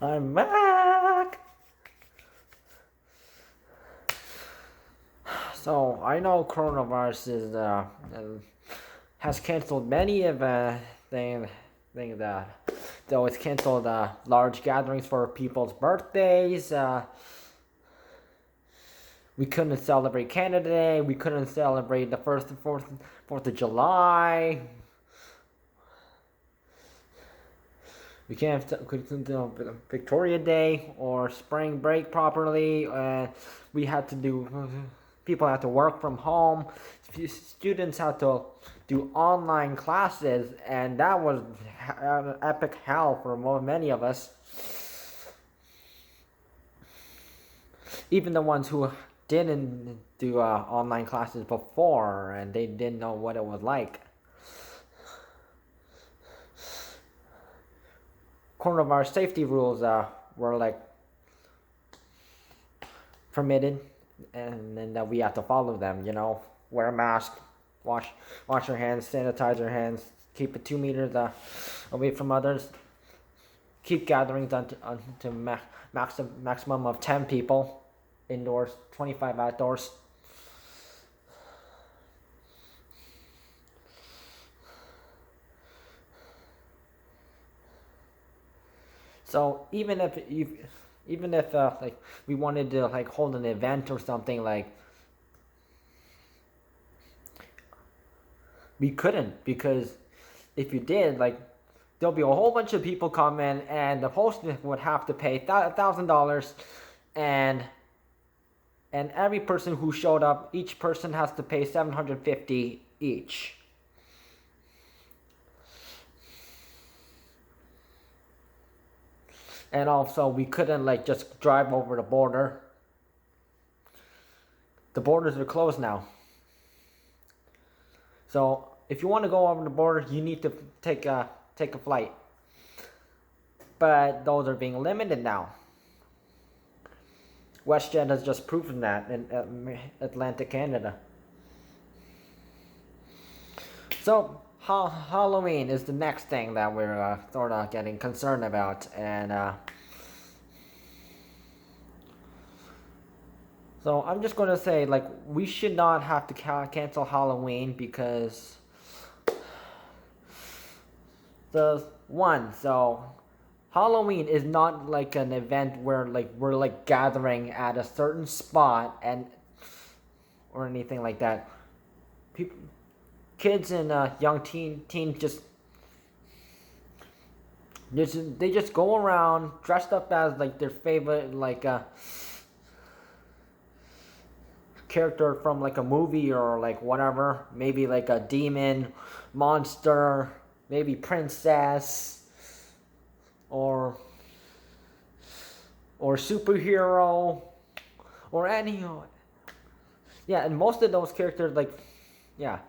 I'm back. So I know coronavirus has canceled many of thing that though it's canceled large gatherings for people's birthdays. We couldn't celebrate Canada Day. We couldn't celebrate the first and fourth of July. We couldn't do Victoria Day or spring break properly. We had to do. People had to work from home. Students had to do online classes, and that was an epic hell for many of us. Even the ones who didn't do online classes before, and they didn't know what it was like. Coronavirus safety rules were like permitted, and then that we have to follow them. Wear a mask, wash your hands, sanitize your hands, keep it 2 meters away from others. Keep gatherings to maximum of 10 people indoors, 25 outdoors. So even if like we wanted to like hold an event or something, like we couldn't, because if you did, like, there'll be a whole bunch of people come in, and the host would have to pay $1,000, and every person who showed up, each person has to pay 750 each. And also, we couldn't like just drive over the border. The borders are closed now. So if you want to go over the border, you need to take a flight. But those are being limited now. WestJet has just proven that in Atlantic Canada. So Halloween is the next thing that we're sort of getting concerned about, and so I'm just going to say, like, we should not have to cancel Halloween, because so Halloween is not like an event where like we're like gathering at a certain spot and or anything like that. People, kids and young teens they just go around dressed up as like their favorite like character from like a movie or like whatever, maybe like a demon, monster, maybe princess, or superhero, or any. Yeah, and most of those characters, like, yeah,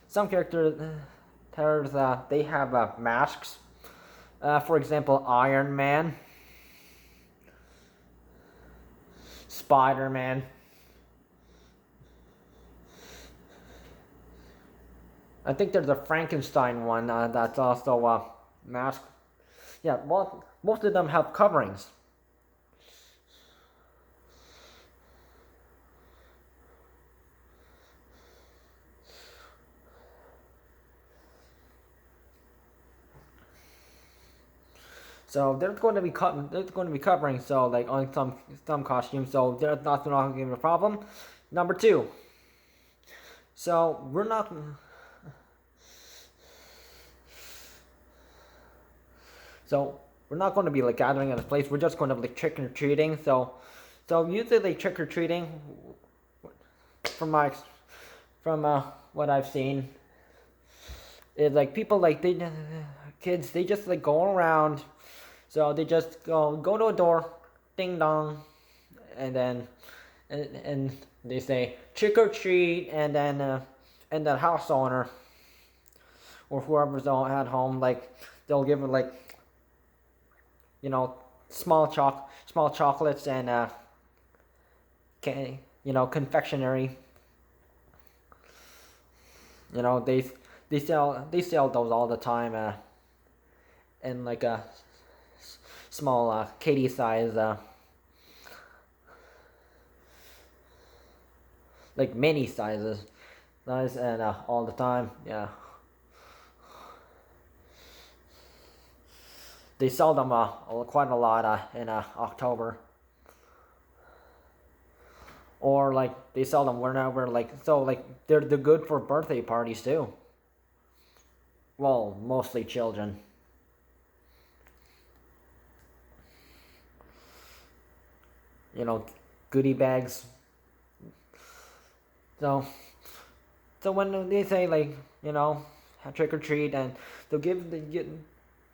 some characters they have masks. For example, Iron Man, Spider-Man. I think there's a Frankenstein one that's also a mask. Yeah, well, most of them have coverings. So there's going to be covering, so like on some costumes, so that's not going to be a problem. Number two, so we're not going to be like gathering at a place. We're just going to like trick or treating. So usually like trick or treating, from what I've seen, is like people like kids, they just like go around. So they just go to a door, ding dong, and then and they say trick or treat, and then the house owner or whoever's at home, like, they'll give it like, you know small chocolates and confectionery. They sell those all the time, in like small kitty size, like mini sizes, nice and all the time. Yeah, they sell them quite a lot in October. Or like they sell them whenever, like, so like they're good for birthday parties too. Well, mostly children. You know, goodie bags. So when they say, like, you know, trick or treat, and they'll give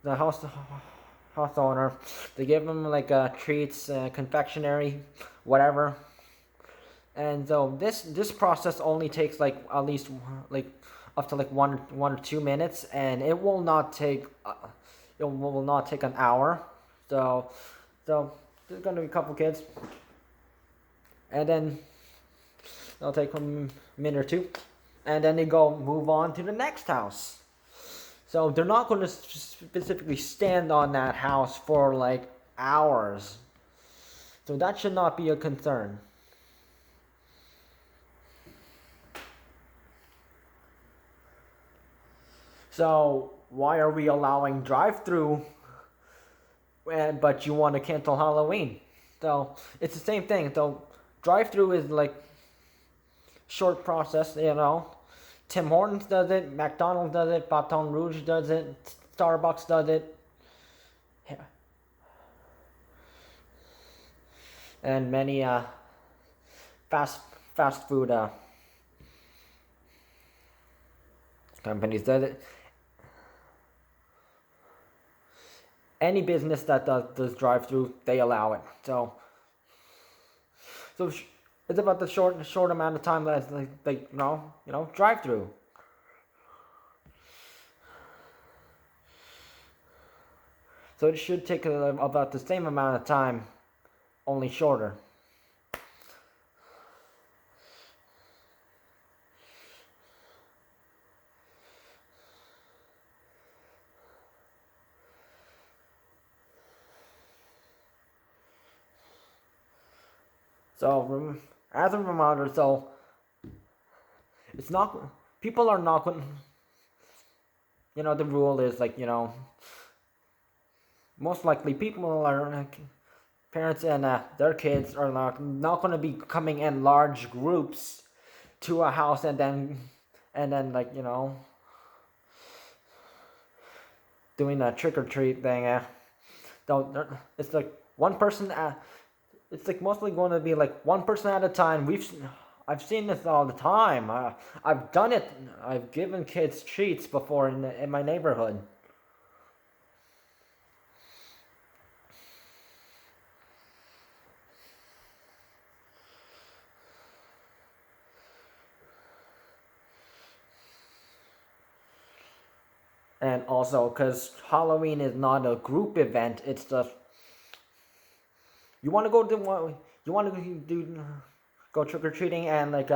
the house owner, they give them like treats, confectionery, whatever. And so this process only takes like at least like up to like 1 or 2 minutes, and it will not take an hour. So there's gonna be a couple kids, and then it'll take a minute or two, and then they go move on to the next house. So they're not going to specifically stand on that house for like hours. So that should not be a concern. So why are we allowing drive-through, but you want to cancel Halloween? So it's the same thing. So drive-through is like short process, you know. Tim Hortons does it, McDonald's does it, Baton Rouge does it, Starbucks does it. Yeah. And many fast food companies does it. Any business that does drive through, they allow it. So it's about the short amount of time that like drive through. So it should take about the same amount of time, only shorter. So as a reminder, so it's not, people are not going, the rule is like, most likely people are, parents and their kids are not going to be coming in large groups to a house and then like, doing a trick or treat thing. It's like one person it's like mostly going to be like one person at a time. I've seen this all the time. I've done it. I've given kids treats before in my neighborhood. And also, because Halloween is not a group event, it's just you want to go trick or treating and like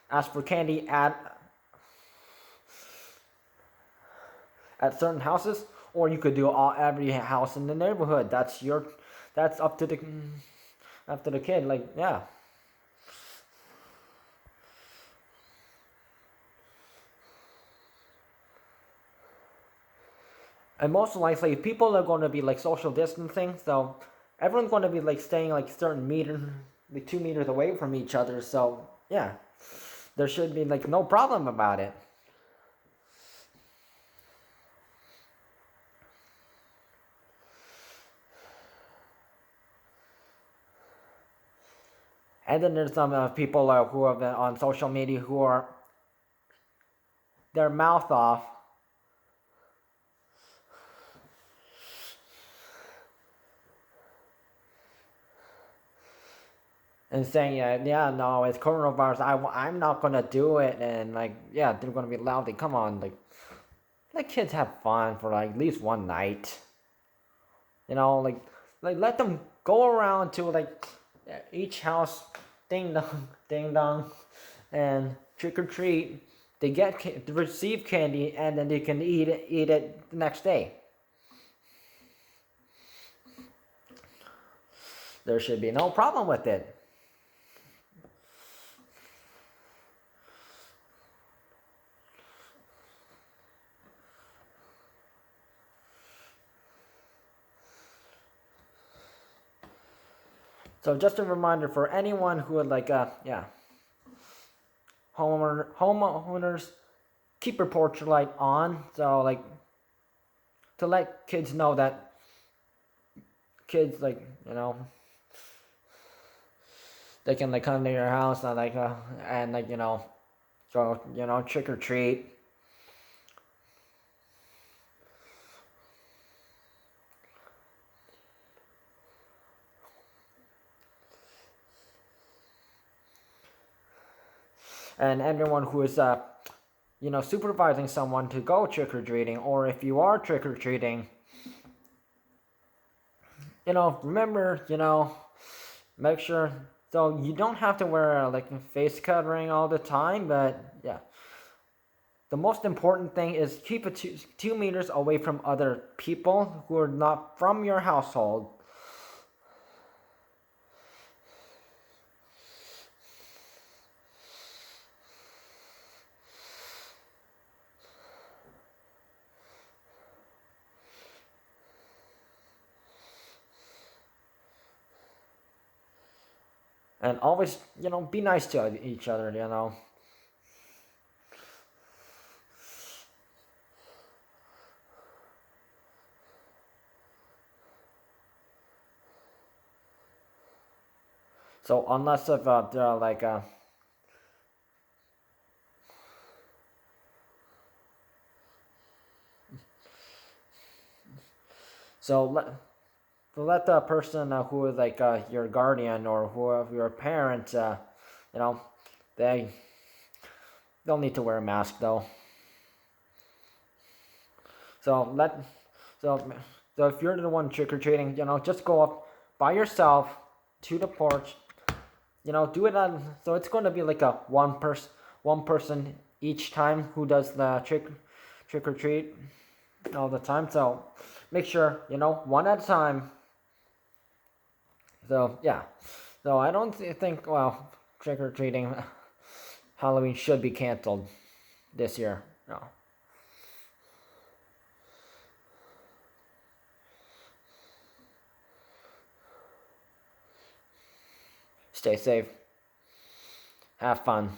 ask for candy at certain houses, or you could do every house in the neighborhood. That's up to the kid. Like, yeah. And most likely, people are going to be like social distancing, so everyone's going to be like staying like certain meter, like 2 meters away from each other. So yeah, there should be like no problem about it. And then there's some people who have been on social media who are their mouth off and saying, yeah, no, it's coronavirus. I'm not gonna do it, and like, yeah, they're gonna be loud. Come on, like, let kids have fun for like at least one night. Like let them go around to like each house, ding dong, and trick or treat. They receive candy, and then they can eat it the next day. there should be no problem with it. So just a reminder for anyone who would like, homeowners, keep your porch light on. So like, to let kids know that kids like, they can like come to your house and like, go, trick or treat. And everyone who is supervising someone to go trick-or-treating, or if you are trick-or-treating, remember, make sure, so you don't have to wear like a face covering all the time, but yeah. The most important thing is keep it 2 meters away from other people who are not from your household. And always, be nice to each other, So unless if they're like so let the person who is like your guardian or who your parent, they don't need to wear a mask though. So so if you're the one trick or treating, just go up by yourself to the porch. Do it on. So it's going to be like a one person each time who does the trick or treat all the time. So make sure one at a time. So yeah. So I don't think trick or treating Halloween should be canceled this year. No. Stay safe. Have fun.